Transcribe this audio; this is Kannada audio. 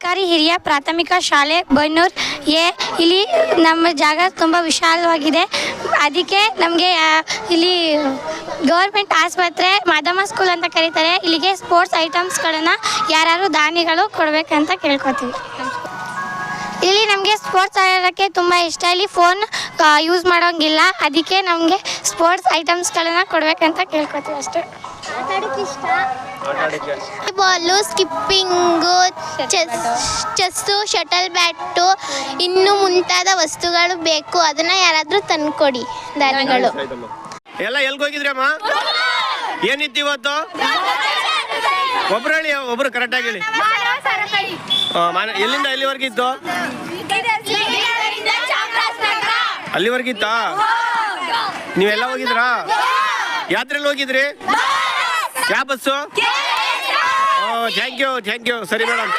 ಸರ್ಕಾರಿ ಹಿರಿಯ ಪ್ರಾಥಮಿಕ ಶಾಲೆ ಬೈನೂರು ಇಲ್ಲಿ ನಮ್ಮ ಜಾಗ ತುಂಬ ವಿಶಾಲವಾಗಿದೆ. ಅದಕ್ಕೆ ನಮಗೆ ಇಲ್ಲಿ ಗೌರ್ಮೆಂಟ್ ಆಸ್ಪತ್ರೆ ಮಾದಮ್ಮ ಸ್ಕೂಲ್ ಅಂತ ಕರೀತಾರೆ. ಇಲ್ಲಿಗೆ ಸ್ಪೋರ್ಟ್ಸ್ ಐಟಮ್ಸ್ಗಳನ್ನು ಯಾರು ದಾನಿಗಳು ಕೊಡಬೇಕಂತ ಕೇಳ್ಕೊತೀವಿ. ಇಲ್ಲಿ ನಮಗೆ ಸ್ಪೋರ್ಟ್ಸ್ ಆಡೋಕ್ಕೆ ತುಂಬ ಇಷ್ಟ. ಇಲ್ಲಿ ಫೋನ್ ಯೂಸ್ ಮಾಡೋಂಗಿಲ್ಲ, ಅದಕ್ಕೆ ನಮಗೆ ಸ್ಪೋರ್ಟ್ಸ್ ಐಟಮ್ಸ್ಗಳನ್ನು ಕೊಡಬೇಕಂತ ಕೇಳ್ಕೊತೀವಿ ಅಷ್ಟೇ. Ball, skipping, chess, shuttle bat, ಇನ್ನು ಮುಂತಾದ ವಸ್ತುಗಳು ಬೇಕು. ಅದನ್ನ ಯಾರಾದರೂ ತಂದ್ಕೊಡಿ ದಾನಿಗಳು. ಎಲ್ಲ ಎಲ್ಗೆ ಹೋಗಿದ್ರಮ್ಮ? ಏನಿತ್ತು ಇವತ್ತು? ಒಬ್ರು ಹೇಳಿ, ಒಬ್ರು ಕರೆಕ್ಟಾಗಿ ಹೇಳಿ. ಎಲ್ಲಿಂದ ಎಲ್ಲಿವರೆಗಿತ್ತು? ಅಲ್ಲಿವರೆಗಿತ್ತಾ? ನೀವೆಲ್ಲ ಹೋಗಿದ್ರಾ? ಯಾತ್ರೆಯಲ್ಲಿ ಹೋಗಿದ್ರಿ? ಯಾವ ಬಸ್ಸು? Thank you. ಸರಿ ಮೇಡಮ್.